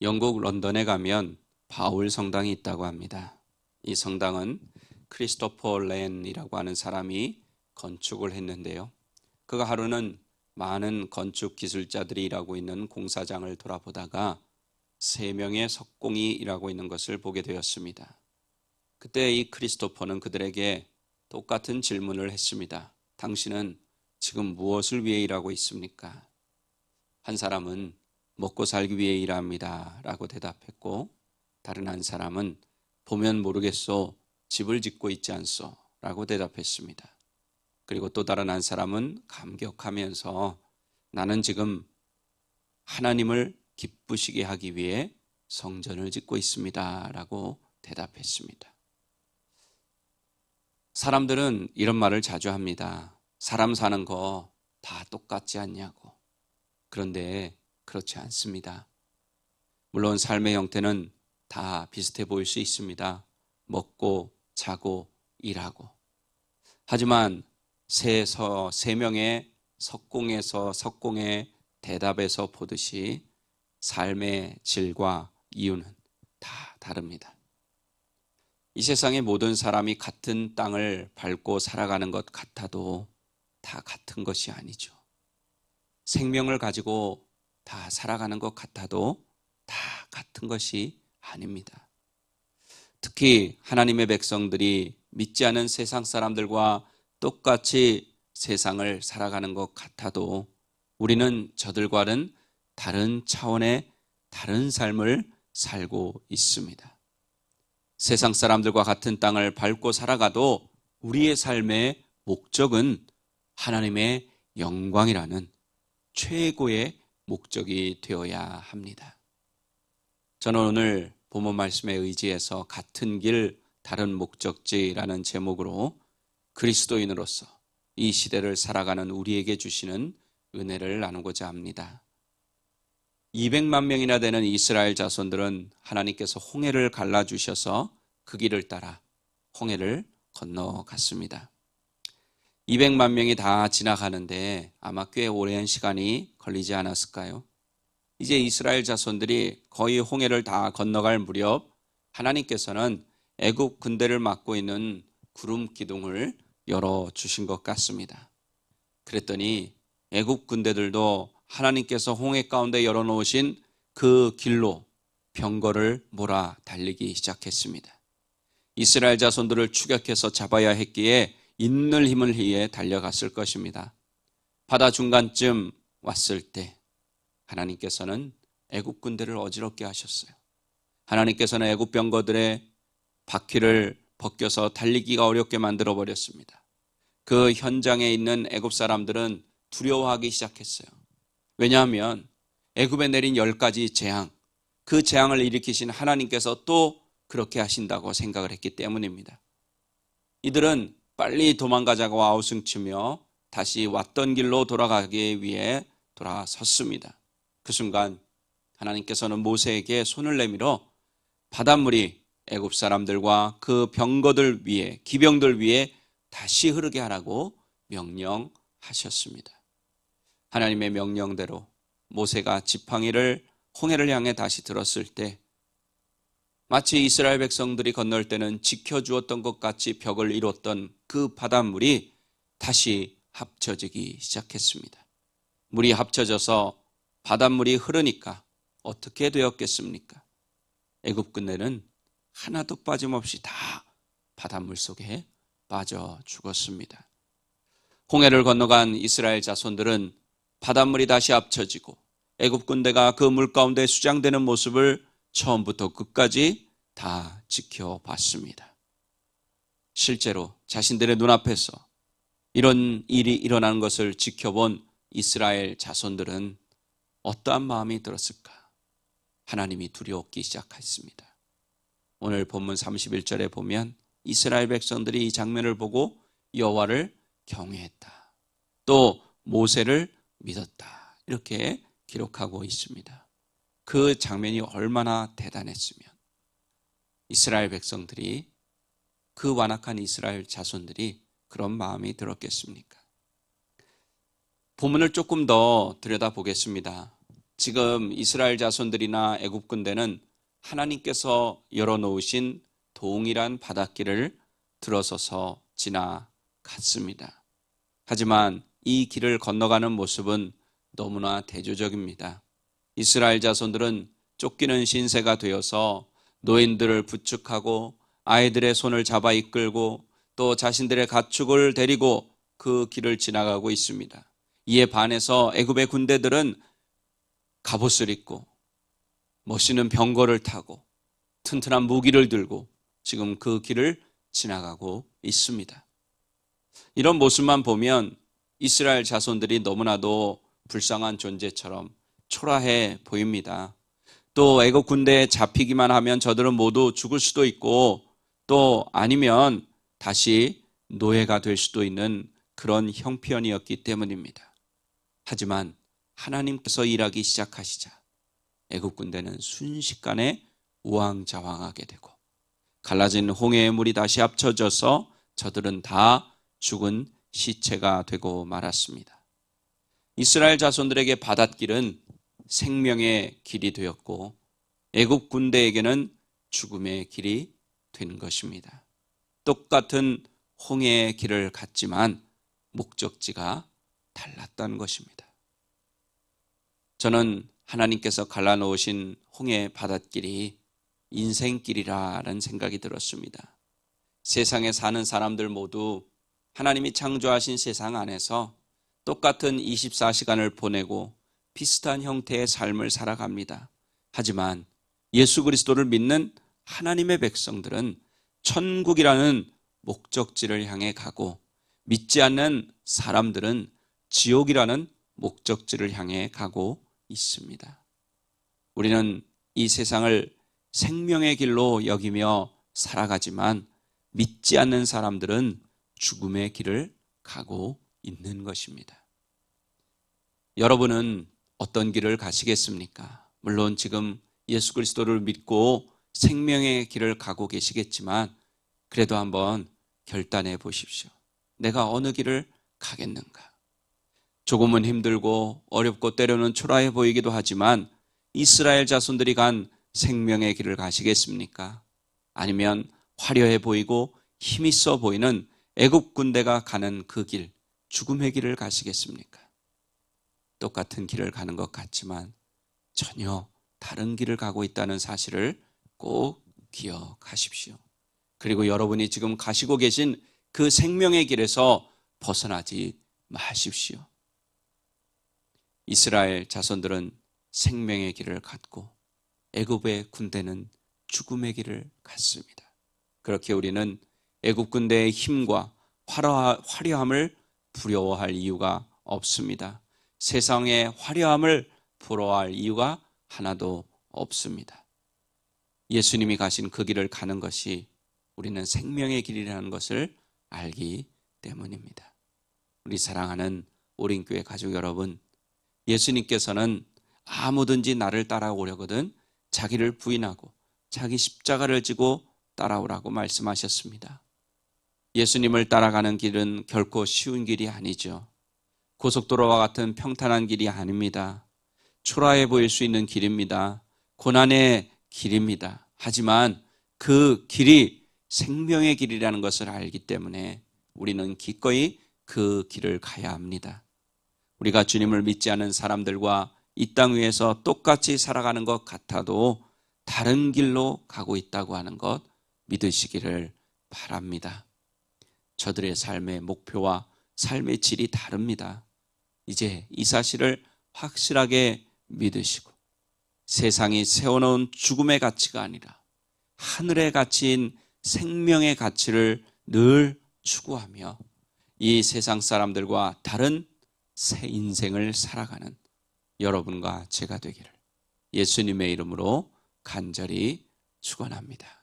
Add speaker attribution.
Speaker 1: 영국 런던에 가면 바울 성당이 있다고 합니다. 이 성당은 크리스토퍼 렌이라고 하는 사람이 건축을 했는데요. 그가 하루는 많은 건축 기술자들이 일하고 있는 공사장을 돌아보다가 3명의 석공이 일하고 있는 것을 보게 되었습니다. 그때 이 크리스토퍼는 그들에게 똑같은 질문을 했습니다. 당신은 지금 무엇을 위해 일하고 있습니까? 한 사람은 먹고 살기 위해 일합니다 라고 대답했고, 다른 한 사람은 보면 모르겠소, 집을 짓고 있지 않소 라고 대답했습니다. 그리고 또 다른 한 사람은 감격하면서 나는 지금 하나님을 기쁘시게 하기 위해 성전을 짓고 있습니다 라고 대답했습니다. 사람들은 이런 말을 자주 합니다. 사람 사는 거 다 똑같지 않냐고. 그런데 그렇지 않습니다. 물론 삶의 형태는 다 비슷해 보일 수 있습니다. 먹고 자고 일하고. 하지만 세 명의 석공의 대답에서 보듯이 삶의 질과 이유는 다 다릅니다. 이 세상의 모든 사람이 같은 땅을 밟고 살아가는 것 같아도 다 같은 것이 아니죠. 생명을 가지고 다 살아가는 것 같아도 다 같은 것이 아닙니다. 특히 하나님의 백성들이 믿지 않은 세상 사람들과 똑같이 세상을 살아가는 것 같아도 우리는 저들과는 다른 차원의 다른 삶을 살고 있습니다. 세상 사람들과 같은 땅을 밟고 살아가도 우리의 삶의 목적은 하나님의 영광이라는 최고의 목적이 되어야 합니다. 저는 오늘 본문 말씀에 의지해서 같은 길 다른 목적지라는 제목으로 그리스도인으로서 이 시대를 살아가는 우리에게 주시는 은혜를 나누고자 합니다. 200만 명이나 되는 이스라엘 자손들은 하나님께서 홍해를 갈라주셔서 그 길을 따라 홍해를 건너갔습니다. 200만 명이 다 지나가는데 아마 꽤 오랜 시간이 걸리지 않았을까요? 이제 이스라엘 자손들이 거의 홍해를 다 건너갈 무렵 하나님께서는 애굽 군대를 맡고 있는 구름 기둥을 열어주신 것 같습니다. 그랬더니 애굽 군대들도 하나님께서 홍해 가운데 열어놓으신 그 길로 병거를 몰아 달리기 시작했습니다. 이스라엘 자손들을 추격해서 잡아야 했기에 있는 힘을 위해 달려갔을 것입니다. 바다 중간쯤 왔을 때 하나님께서는 애굽 군대를 어지럽게 하셨어요. 하나님께서는 애굽 병거들의 바퀴를 벗겨서 달리기가 어렵게 만들어 버렸습니다. 그 현장에 있는 애굽 사람들은 두려워하기 시작했어요. 왜냐하면 애굽에 내린 10가지 재앙, 그 재앙을 일으키신 하나님께서 또 그렇게 하신다고 생각을 했기 때문입니다. 이들은 빨리 도망가자고 아우성치며 다시 왔던 길로 돌아가기 위해 돌아섰습니다. 그 순간 하나님께서는 모세에게 손을 내밀어 바닷물이 애굽 사람들과 그 병거들 위에, 기병들 위에 다시 흐르게 하라고 명령하셨습니다. 하나님의 명령대로 모세가 지팡이를 홍해를 향해 다시 들었을 때 마치 이스라엘 백성들이 건널 때는 지켜주었던 것 같이 벽을 이뤘던 그 바닷물이 다시 합쳐지기 시작했습니다. 물이 합쳐져서 바닷물이 흐르니까 어떻게 되었겠습니까? 애굽 군대는 하나도 빠짐없이 다 바닷물 속에 빠져 죽었습니다. 홍해를 건너간 이스라엘 자손들은 바닷물이 다시 합쳐지고 애굽 군대가 그 물 가운데 수장되는 모습을 처음부터 끝까지 다 지켜봤습니다. 실제로 자신들의 눈앞에서 이런 일이 일어나는 것을 지켜본 이스라엘 자손들은 어떠한 마음이 들었을까? 하나님이 두려웠기 시작했습니다. 오늘 본문 31절에 보면 이스라엘 백성들이 이 장면을 보고 여호와를 경외했다. 또 모세를 믿었다. 이렇게 기록하고 있습니다. 그 장면이 얼마나 대단했으면 이스라엘 백성들이, 그 완악한 이스라엘 자손들이 그런 마음이 들었겠습니까? 본문을 조금 더 들여다보겠습니다. 지금 이스라엘 자손들이나 애굽 군대는 하나님께서 열어놓으신 동일한 바닷길을 들어서서 지나갔습니다. 하지만 이 길을 건너가는 모습은 너무나 대조적입니다. 이스라엘 자손들은 쫓기는 신세가 되어서 노인들을 부축하고 아이들의 손을 잡아 이끌고 또 자신들의 가축을 데리고 그 길을 지나가고 있습니다. 이에 반해서 애굽의 군대들은 갑옷을 입고 멋있는 병거를 타고 튼튼한 무기를 들고 지금 그 길을 지나가고 있습니다. 이런 모습만 보면 이스라엘 자손들이 너무나도 불쌍한 존재처럼 초라해 보입니다. 또 애국 군대에 잡히기만 하면 저들은 모두 죽을 수도 있고 또 아니면 다시 노예가 될 수도 있는 그런 형편이었기 때문입니다. 하지만 하나님께서 일하기 시작하시자 애국 군대는 순식간에 우왕좌왕하게 되고 갈라진 홍해의 물이 다시 합쳐져서 저들은 다 죽은 시체가 되고 말았습니다. 이스라엘 자손들에게 바닷길은 생명의 길이 되었고 애국 군대에게는 죽음의 길이 된 것입니다. 똑같은 홍해의 길을 갔지만 목적지가 달랐다는 것입니다. 저는 하나님께서 갈라놓으신 홍해 바닷길이 인생길이라는 생각이 들었습니다. 세상에 사는 사람들 모두 하나님이 창조하신 세상 안에서 똑같은 24시간을 보내고 비슷한 형태의 삶을 살아갑니다. 하지만 예수 그리스도를 믿는 하나님의 백성들은 천국이라는 목적지를 향해 가고 믿지 않는 사람들은 지옥이라는 목적지를 향해 가고 있습니다. 우리는 이 세상을 생명의 길로 여기며 살아가지만 믿지 않는 사람들은 죽음의 길을 가고 있는 것입니다. 여러분은 어떤 길을 가시겠습니까? 물론 지금 예수 그리스도를 믿고 생명의 길을 가고 계시겠지만 그래도 한번 결단해 보십시오. 내가 어느 길을 가겠는가? 조금은 힘들고 어렵고 때로는 초라해 보이기도 하지만 이스라엘 자손들이 간 생명의 길을 가시겠습니까? 아니면 화려해 보이고 힘있어 보이는 애굽 군대가 가는 그 길, 죽음의 길을 가시겠습니까? 똑같은 길을 가는 것 같지만 전혀 다른 길을 가고 있다는 사실을 꼭 기억하십시오. 그리고 여러분이 지금 가시고 계신 그 생명의 길에서 벗어나지 마십시오. 이스라엘 자손들은 생명의 길을 갔고 애굽의 군대는 죽음의 길을 갔습니다. 그렇게 우리는 애굽 군대의 힘과 화려함을 부러워할 이유가 없습니다. 세상의 화려함을 부러워할 이유가 하나도 없습니다. 예수님이 가신 그 길을 가는 것이 우리는 생명의 길이라는 것을 알기 때문입니다. 우리 사랑하는 오린교회 가족 여러분, 예수님께서는 아무든지 나를 따라오려거든 자기를 부인하고 자기 십자가를 지고 따라오라고 말씀하셨습니다. 예수님을 따라가는 길은 결코 쉬운 길이 아니죠. 고속도로와 같은 평탄한 길이 아닙니다. 초라해 보일 수 있는 길입니다. 고난의 길입니다. 하지만 그 길이 생명의 길이라는 것을 알기 때문에 우리는 기꺼이 그 길을 가야 합니다. 우리가 주님을 믿지 않은 사람들과 이 땅 위에서 똑같이 살아가는 것 같아도 다른 길로 가고 있다고 하는 것 믿으시기를 바랍니다. 저들의 삶의 목표와 삶의 질이 다릅니다. 이제 이 사실을 확실하게 믿으시고 세상이 세워놓은 죽음의 가치가 아니라 하늘의 가치인 생명의 가치를 늘 추구하며 이 세상 사람들과 다른 새 인생을 살아가는 여러분과 제가 되기를 예수님의 이름으로 간절히 축원합니다.